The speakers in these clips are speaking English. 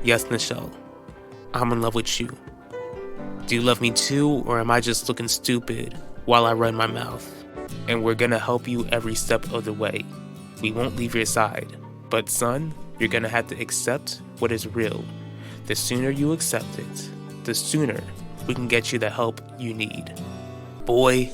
Yes, Nichelle, I'm in love with you. Do you love me too, or am I just looking stupid while I run my mouth? And we're gonna help you every step of the way. We won't leave your side. But son, you're gonna have to accept what is real. The sooner you accept it, the sooner we can get you the help you need. Boy,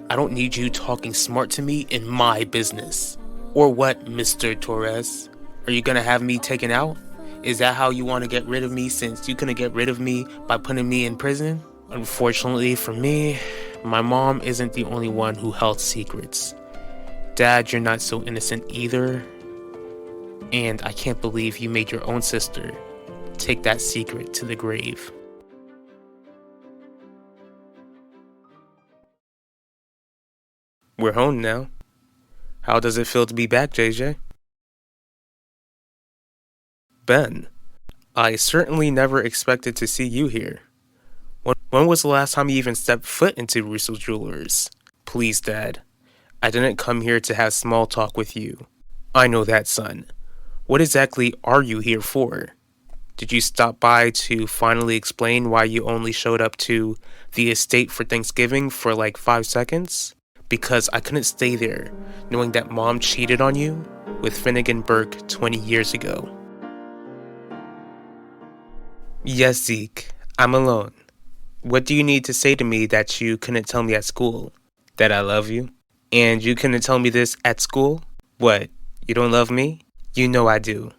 I don't need you talking smart to me in my business. Or what, Mr. Torres? Are you gonna have me taken out? Is that how you want to get rid of me, since you couldn't get rid of me by putting me in prison? Unfortunately for me, my mom isn't the only one who held secrets. Dad, you're not so innocent either. And I can't believe you made your own sister take that secret to the grave. We're home now. How does it feel to be back, JJ? Ben, I certainly never expected to see you here. When was the last time you even stepped foot into Russo Jewelers? Please, Dad. I didn't come here to have small talk with you. I know that, son. What exactly are you here for? Did you stop by to finally explain why you only showed up to the estate for Thanksgiving for like 5 seconds? Because I couldn't stay there, knowing that Mom cheated on you with Finnegan Burke 20 years ago. Yes, Zeke, I'm alone. What do you need to say to me that you couldn't tell me at school? That I love you? And you couldn't tell me this at school? What, you don't love me? You know I do.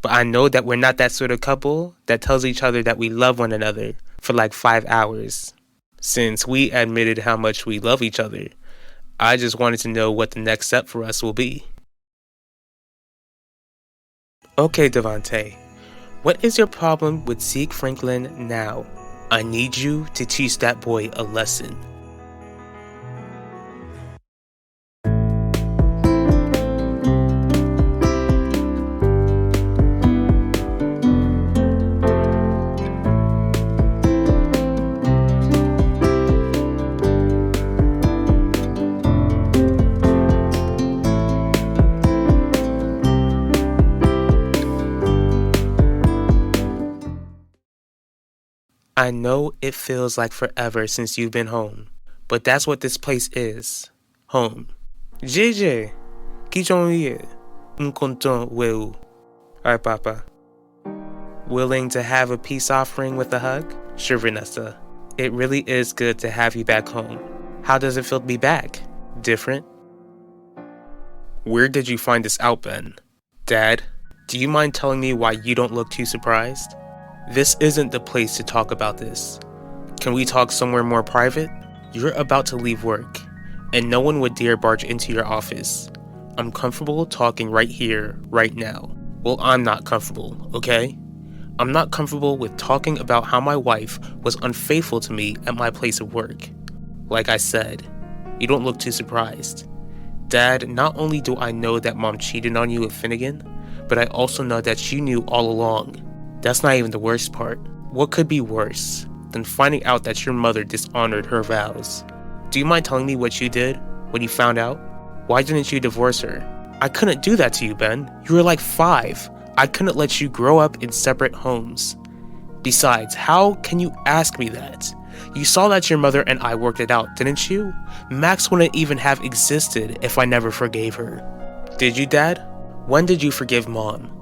But I know that we're not that sort of couple that tells each other that we love one another for like 5 hours. Since we admitted how much we love each other, I just wanted to know what the next step for us will be. Okay, Devante. What is your problem with Zeke Franklin now? I need you to teach that boy a lesson. I know it feels like forever since you've been home, but that's what this place is. Home. JJ, qui j'en ai? Content weu. Hi, Papa. Willing to have a peace offering with a hug? Sure, Vanessa. It really is good to have you back home. How does it feel to be back? Different? Where did you find this out, Ben? Dad, do you mind telling me why you don't look too surprised? This isn't the place to talk about this. Can we talk somewhere more private? You're about to leave work, and no one would dare barge into your office. I'm comfortable talking right here, right now. Well, I'm not comfortable, okay? I'm not comfortable with talking about how my wife was unfaithful to me at my place of work. Like I said, you don't look too surprised. Dad, not only do I know that Mom cheated on you with Finnegan, but I also know that you knew all along. That's not even the worst part. What could be worse than finding out that your mother dishonored her vows? Do you mind telling me what you did when you found out? Why didn't you divorce her? I couldn't do that to you, Ben. You were like 5. I couldn't let you grow up in separate homes. Besides, how can you ask me that? You saw that your mother and I worked it out, didn't you? Max wouldn't even have existed if I never forgave her. Did you, Dad? When did you forgive Mom?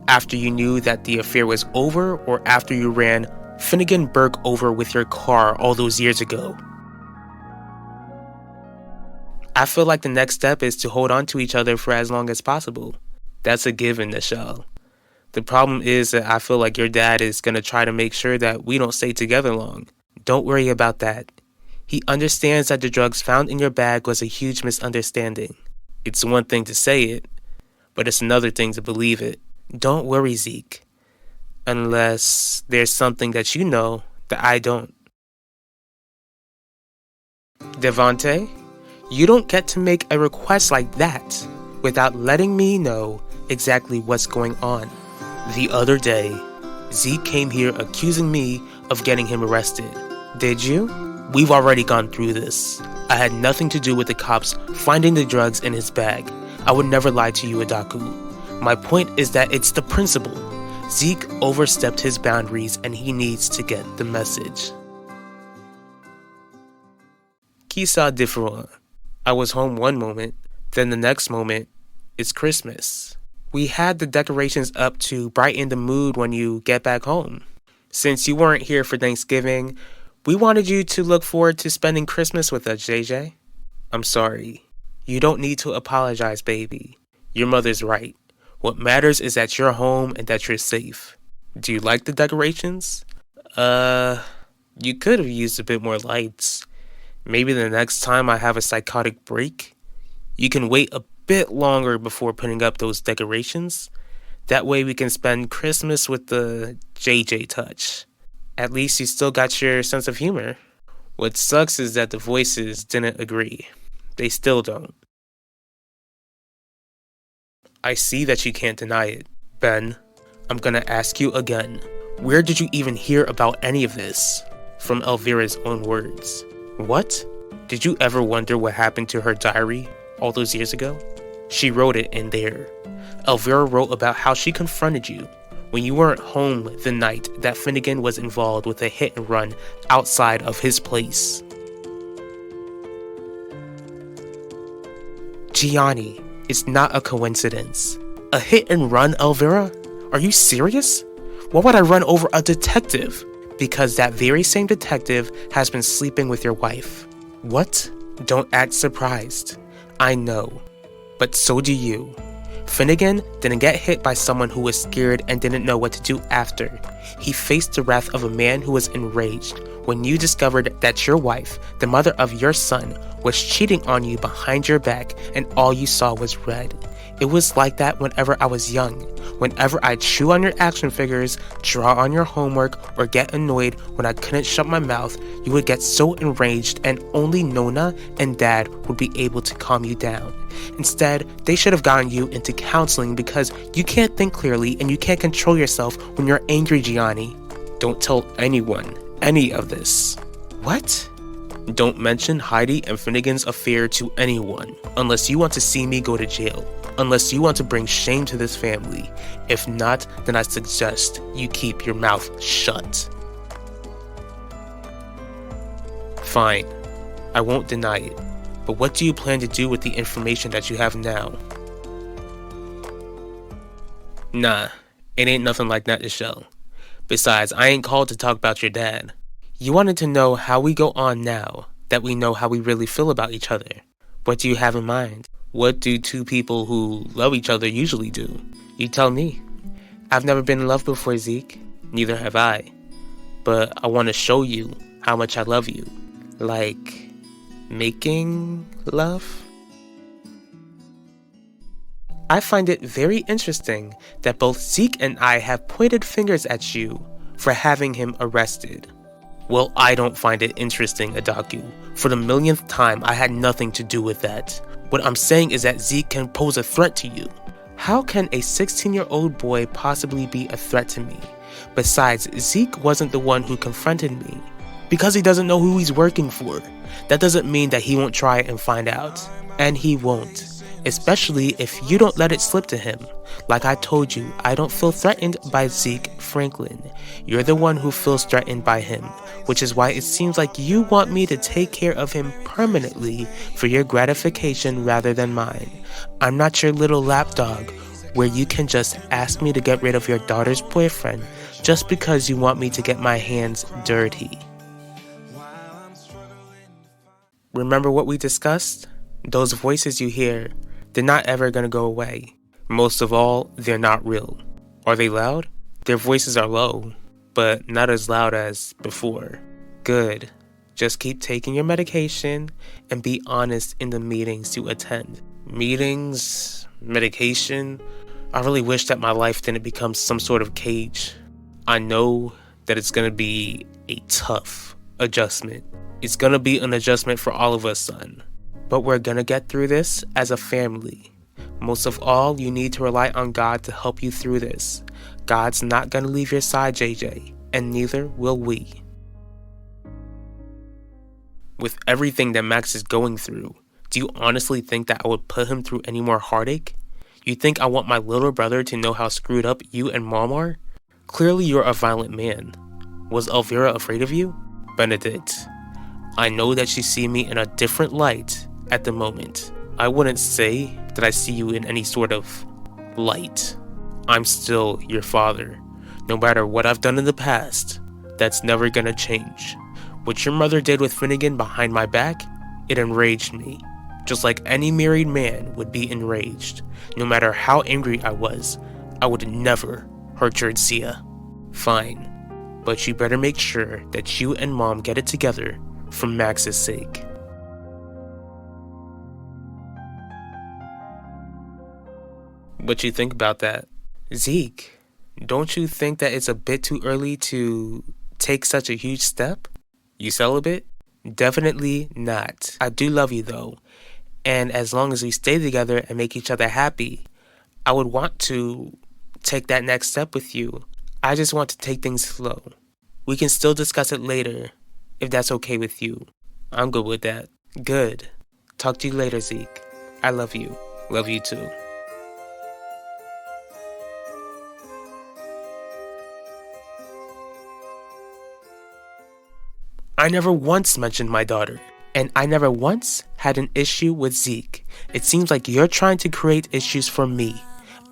After you knew that the affair was over, or after you ran Finnegan Burke over with your car all those years ago? I feel like the next step is to hold on to each other for as long as possible. That's a given, Nichelle. The problem is that I feel like your dad is going to try to make sure that we don't stay together long. Don't worry about that. He understands that the drugs found in your bag was a huge misunderstanding. It's one thing to say it, but it's another thing to believe it. Don't worry, Zeke. Unless there's something that you know that I don't. Devante, you don't get to make a request like that without letting me know exactly what's going on. The other day, Zeke came here accusing me of getting him arrested. Did you? We've already gone through this. I had nothing to do with the cops finding the drugs in his bag. I would never lie to you, Adaku. My point is that it's the principle. Zeke overstepped his boundaries and he needs to get the message. Kisa différent. I was home one moment, then the next moment, it's Christmas. We had the decorations up to brighten the mood when you get back home. Since you weren't here for Thanksgiving, we wanted you to look forward to spending Christmas with us, JJ. I'm sorry. You don't need to apologize, baby. Your mother's right. What matters is that you're home and that you're safe. Do you like the decorations? You could have used a bit more lights. Maybe the next time I have a psychotic break, you can wait a bit longer before putting up those decorations. That way we can spend Christmas with the JJ touch. At least you still got your sense of humor. What sucks is that the voices didn't agree. They still don't. I see that you can't deny it. Ben, I'm gonna ask you again. Where did you even hear about any of this? From Elvira's own words. What? Did you ever wonder what happened to her diary all those years ago? She wrote it in there. Elvira wrote about how she confronted you when you weren't home the night that Finnegan was involved with a hit and run outside of his place. Gianni, it's not a coincidence. A hit and run, Elvira? Are you serious? Why would I run over a detective? Because that very same detective has been sleeping with your wife. What? Don't act surprised. I know. But so do you. Finnegan didn't get hit by someone who was scared and didn't know what to do after. He faced the wrath of a man who was enraged when you discovered that your wife, the mother of your son, was cheating on you behind your back and all you saw was red. It was like that whenever I was young. Whenever I'd chew on your action figures, draw on your homework, or get annoyed when I couldn't shut my mouth, you would get so enraged and only Nona and Dad would be able to calm you down. Instead, they should have gotten you into counseling because you can't think clearly and you can't control yourself when you're angry, Gianni. Don't tell anyone any of this. What? Don't mention Heidi and Finnegan's affair to anyone unless you want to see me go to jail. Unless you want to bring shame to this family. If not, then I suggest you keep your mouth shut. Fine. I won't deny it. But what do you plan to do with the information that you have now? Nah, it ain't nothing like that to show. Besides, I ain't called to talk about your dad. You wanted to know how we go on now that we know how we really feel about each other. What do you have in mind? What do two people who love each other usually do? You tell me. I've never been in love before, Zeke. Neither have I. But I want to show you how much I love you. Like, making love? I find it very interesting that both Zeke and I have pointed fingers at you for having him arrested. Well, I don't find it interesting, Adaku. For the millionth time, I had nothing to do with that. What I'm saying is that Zeke can pose a threat to you. How can a 16-year-old boy possibly be a threat to me? Besides, Zeke wasn't the one who confronted me. Because he doesn't know who he's working for. That doesn't mean that he won't try and find out. And he won't. Especially if you don't let it slip to him. Like I told you, I don't feel threatened by Zeke Franklin. You're the one who feels threatened by him, which is why it seems like you want me to take care of him permanently for your gratification rather than mine. I'm not your little lapdog where you can just ask me to get rid of your daughter's boyfriend just because you want me to get my hands dirty. Remember what we discussed? Those voices you hear, they're not ever gonna go away. Most of all, they're not real. Are they loud? Their voices are low, but not as loud as before. Good. Just keep taking your medication and be honest in the meetings you attend. Meetings, medication. I really wish that my life didn't become some sort of cage. I know that it's gonna be a tough adjustment. It's gonna be an adjustment for all of us, son. But we're gonna get through this as a family. Most of all, you need to rely on God to help you through this. God's not gonna leave your side, JJ, and neither will we. With everything that Max is going through, do you honestly think that I would put him through any more heartache? You think I want my little brother to know how screwed up you and Mom are? Clearly you're a violent man. Was Elvira afraid of you? Benedict, I know that you see me in a different light at the moment. I wouldn't say that I see you in any sort of light. I'm still your father. No matter what I've done in the past, that's never gonna change. What your mother did with Finnegan behind my back, it enraged me. Just like any married man would be enraged. No matter how angry I was, I would never hurt your Zia. Fine, but you better make sure that you and Mom get it together for Max's sake. What you think about that? Zeke, don't you think that it's a bit too early to take such a huge step? You celibate? Definitely not. I do love you though, and as long as we stay together and make each other happy, I would want to take that next step with you. I just want to take things slow. We can still discuss it later, if that's okay with you. I'm good with that. Good. Talk to you later, Zeke. I love you. Love you too. I never once mentioned my daughter, and I never once had an issue with Zeke. It seems like you're trying to create issues for me.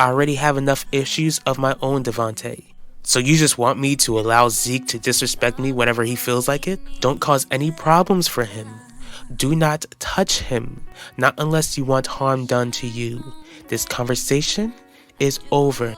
I already have enough issues of my own, Devante. So you just want me to allow Zeke to disrespect me whenever he feels like it? Don't cause any problems for him. Do not touch him, not unless you want harm done to you. This conversation is over.